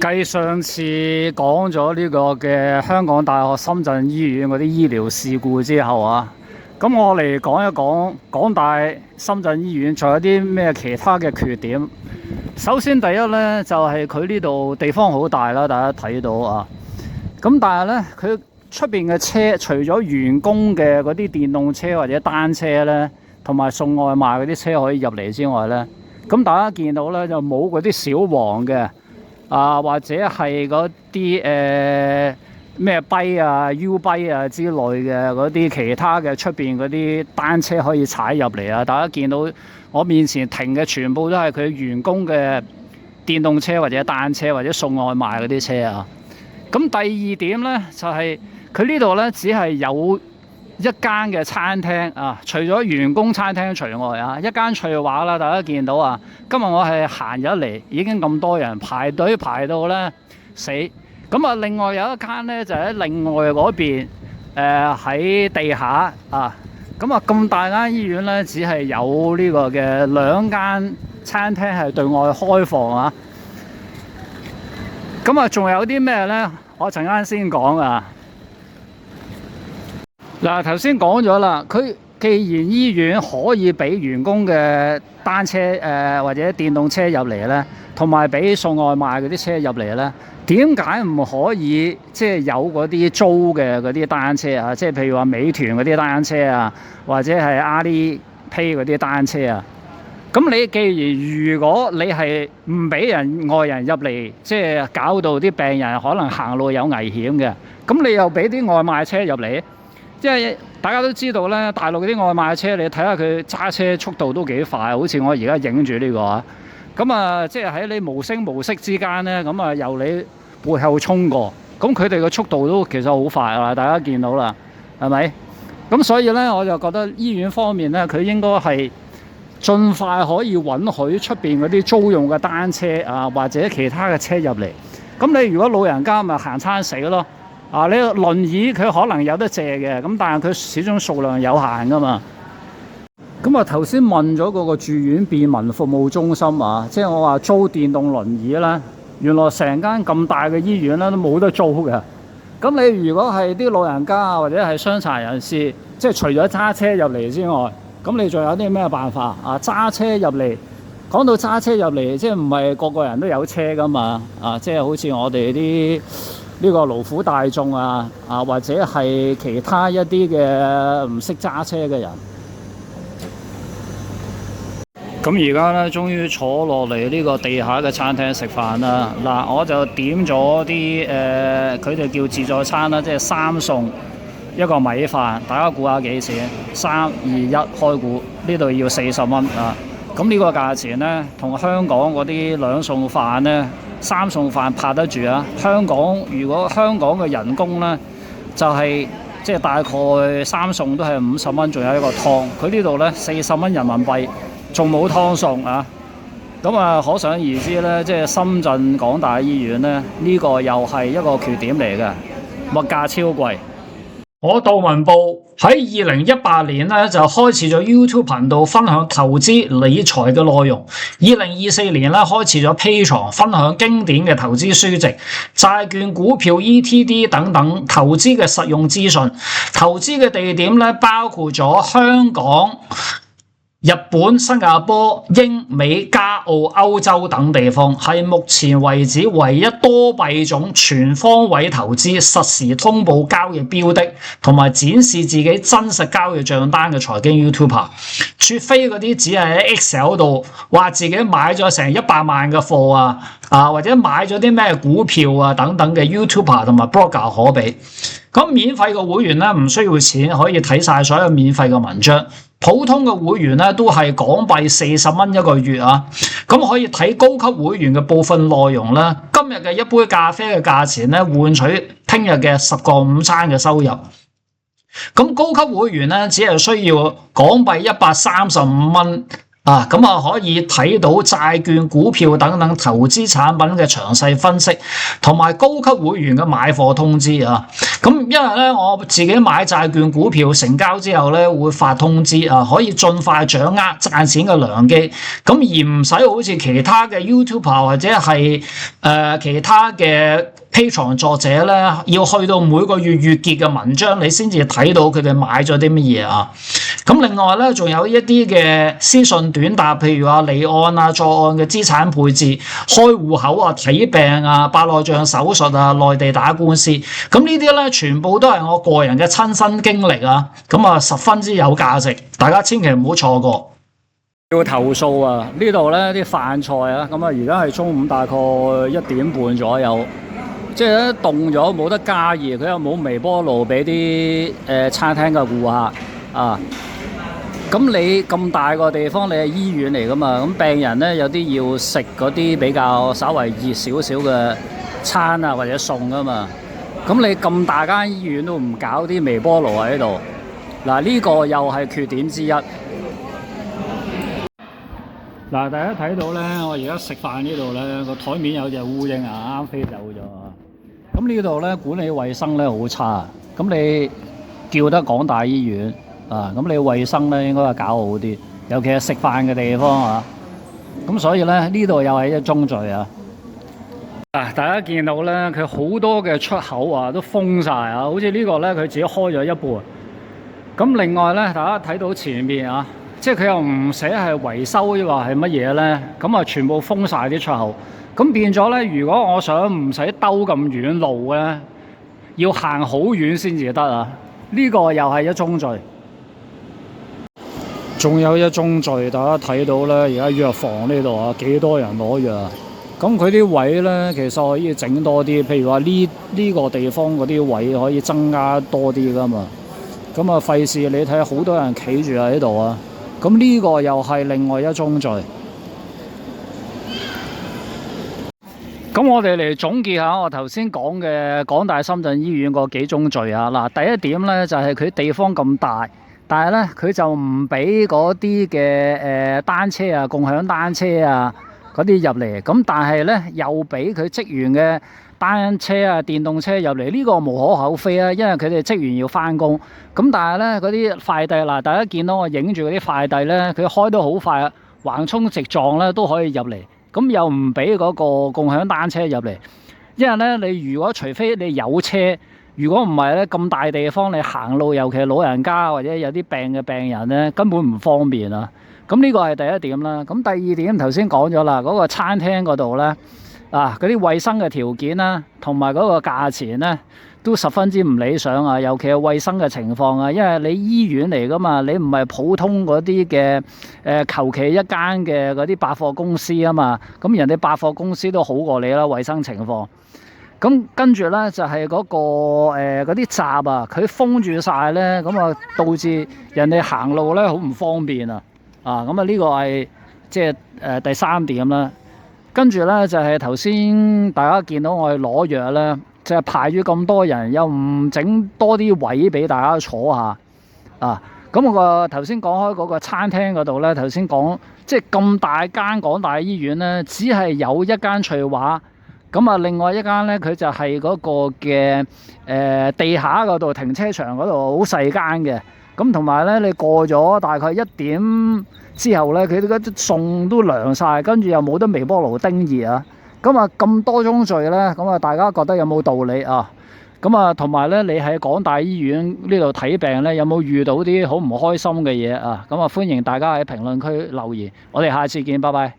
繼上次講咗呢個嘅香港大學深圳醫院嗰啲醫療事故之後啊，咁我嚟講一講港大深圳醫院仲有啲咩其他嘅缺點。首先第一呢，就係佢呢度地方好大啦，大家睇到啊。咁但係呢，佢出邊嘅車除咗員工嘅嗰啲電動車或者單車呢，同埋送外賣嗰啲車可以入嚟之外呢，咁大家見到呢，就冇嗰啲小黃嘅。或者係嗰啲咩跛啊、U 跛啊之類嘅嗰啲其他嘅出邊嗰啲單車可以踩入嚟啊！大家見到我面前停嘅全部都係佢員工嘅電動車或者單車或者送外賣嗰啲車啊！咁第二點呢，就係佢呢度呢，只係有一間嘅餐廳啊，除咗員工餐廳除外啊，一間翠華啦，大家見到啊，今日我係行咗嚟，已經咁多人排隊排到咧死。咁啊，另外有一間咧就喺另外嗰邊，喺地下啊。咁啊，咁大間醫院咧，只係有呢個嘅兩間餐廳係對外開放啊。咁啊，仲有啲咩咧？我陣間先講啊。嗱，頭先講咗啦，佢既然醫院可以俾員工嘅單車或者電動車入嚟咧，同埋俾送外賣嗰啲車入嚟咧，點解唔可以即係有嗰啲租嘅嗰啲單車啊？即係譬如話美團嗰啲單車啊，或者係阿里 Pay 嗰啲單車啊？咁你既然如果你係唔俾外人入嚟，即係搞到啲病人可能行路有危險嘅，咁你又俾啲外賣車入嚟？即係大家都知道咧，大陸嗰啲外賣車，你睇下佢揸車速度都幾快，好似我而家影住呢個啊。咁啊，即係喺你無聲無息之間咧，咁啊由你背後衝過，咁佢哋嘅速度都其實好快啊！大家見到啦，係咪？咁所以咧，我就覺得醫院方面咧，佢應該係盡快可以允許出邊嗰啲租用嘅單車啊，或者其他嘅車入嚟。咁你如果老人家咪行餐死咯。你輪椅佢可能有得借嘅，咁但係佢始終數量有限噶嘛。咁啊頭先問咗嗰個住院便民服務中心啊，即係我話租電動輪椅啦，原來成間咁大嘅醫院咧都冇得租嘅。咁你如果係啲老人家啊或者係傷殘人士，即係除咗揸車入嚟之外，咁你仲有啲咩辦法啊？揸車入嚟，講到揸車入嚟，即係唔係個個人都有車噶嘛？即係好似我哋啲呢個勞苦大眾啊，或者係其他一啲嘅唔識揸車嘅人。咁而家咧，終於坐落嚟呢個地下嘅餐廳食飯啦。嗱，我就點咗啲佢哋叫自助餐啦，即係3餸一個米飯。大家估下幾錢？3、2、1開估，呢度要40蚊啊！咁呢個價錢呢，同香港嗰啲2餸飯呢，3餸飯拍得住啊！如果香港嘅人工呢，就係即係大概3餸都係50蚊，仲有一個湯。佢呢度呢，40蚊人民幣，仲冇湯餸啊！咁啊，可想而知呢，即係深圳港大醫院呢，呢個又係一個缺點嚟嘅，物價超貴。我杜文報喺2018年咧就開始咗 YouTube 頻道分享投資理財嘅內容。2024年咧開始咗 Patreon 分享經典嘅投資書籍、債券、股票、ETD 等等投資嘅實用資訊。投資嘅地點咧包括咗香港、日本、新加坡、英美、加澳、歐洲等地方，係目前為止唯一多幣種全方位投資、實時通報交易標的，同埋展示自己真實交易賬單嘅財經 YouTuber。絕非嗰啲只係喺 Excel 度話自己買咗成100萬嘅貨或者買咗啲咩股票啊等等嘅 YouTuber 同埋 Blogger 可比。咁免費嘅會員咧唔需要錢，可以睇晒所有免費嘅文章。普通嘅會員咧都係港幣40蚊一個月啊，咁可以睇高級會員嘅部分內容啦。今日嘅一杯咖啡嘅價錢咧，換取聽日嘅10個午餐嘅收入。咁高級會員咧只係需要港幣135蚊咁可以睇到債券、股票等等投資產品嘅詳細分析，同埋高級會員嘅買貨通知啊。咁因為咧我自己買債券、股票成交之後咧會發通知啊，可以盡快掌握賺錢嘅良機。咁而唔使好似其他嘅 YouTuber 或者係其他嘅Patreon 作者咧，要去到每個月月結嘅文章，你先至睇到佢哋買咗啲乜嘢啊。咁另外咧，仲有一啲嘅私信短答，譬如話離岸啊、在岸嘅資產配置、開戶口啊、睇病啊、白內障手術啊、內地打官司，咁呢啲咧全部都係我個人嘅親身經歷啊，咁啊十分之有價值，大家千祈唔好錯過。要投訴啊！呢度咧啲飯菜啊，咁啊而家係中午大概1點半左右。即係咧凍咗冇得加熱，佢又冇微波爐俾啲餐廳嘅顧客啊。咁你咁大個地方，你係醫院嚟噶嘛？咁病人咧有啲要食嗰啲比較稍為熱少少嘅餐啊或者餸噶嘛。咁你咁大間醫院都唔搞啲微波爐喺度，嗱呢個又係缺點之一。嗱，大家睇到咧，我而家食飯呢度咧個台面有隻烏蠅啊，啱飛走咗。咁呢度咧管理衞生咧好差，咁你叫得港大醫院啊，咁你衞生咧應該係搞好啲，尤其係食飯嘅地方啊。咁所以咧呢度又係一宗罪啊！大家見到咧佢好多嘅出口啊都封晒啊，好似呢個咧佢自己開咗一半。咁另外咧，大家睇到前面啊，即係佢又唔寫係維修，抑或係乜嘢咧？咁啊全部封晒啲出口。咁變咗咧，如果我想唔使兜咁遠路咧，要行好遠先至得啊！呢個又係一宗罪。仲有一宗罪，大家睇到咧，而家藥房呢度啊，幾多人攞藥？咁佢啲位咧，其實可以整多啲，譬如話呢個地方嗰啲位可以增加多啲噶嘛。咁啊，費事你睇好多人企住喺度啊！咁呢個又係另外一宗罪。咁我哋嚟總結下我頭先講嘅港大深圳醫院嗰幾宗罪啊！嗱，第一點咧就係佢地方咁大，但係咧佢就唔俾嗰啲嘅單車啊、共享單車啊嗰啲入嚟，咁但係咧又俾佢職員嘅單車啊、電動車入嚟，呢個無可厚非啊，因為佢哋職員要返工。咁但係咧嗰啲快遞嗱，大家見到我影住嗰啲快遞咧，佢開得好快啊，橫衝直撞咧都可以入嚟。咁又唔俾嗰個共享單車入嚟，因為咧你如果除非你有車，如果唔係咧咁大地方你行路，尤其係老人家或者有啲病嘅病人咧，根本唔方便啊。咁呢個係第一點啦。咁第二點頭先講咗啦，嗰個餐廳嗰度咧嗰啲衞生嘅條件啦，同埋嗰個價錢咧都十分之唔理想啊，尤其係衞生嘅情況啊，因為你醫院嚟噶嘛，你唔係普通嗰啲嘅求其一間嘅嗰啲百貨公司啊嘛，咁人哋百貨公司都好過你啦，衞生情況。咁跟住咧就係嗰個嗰啲閘啊，佢封住晒咧，咁啊導致人哋行路咧好唔方便啊！咁啊呢個係即係第三點啦。跟住咧就係頭先大家見到我哋攞藥咧，就係排住咁多人，又唔整多啲位俾大家坐下啊！咁我個頭先講開嗰個餐廳嗰度咧，頭先講即係咁大間港大醫院咧，只係有一間翠華，咁啊另外一間咧佢就係嗰個嘅地下嗰度停車場嗰度好細間嘅，咁同埋咧你過咗大概1點之後咧，佢啲餸都涼晒，跟住又冇得微波爐叮熱啊！咁啊咁多宗罪咧，咁啊大家覺得有冇道理啊？咁啊同埋咧，你喺港大醫院呢度睇病咧，有冇遇到啲好唔開心嘅嘢啊？咁啊歡迎大家喺評論區留言，我哋下次見，拜拜。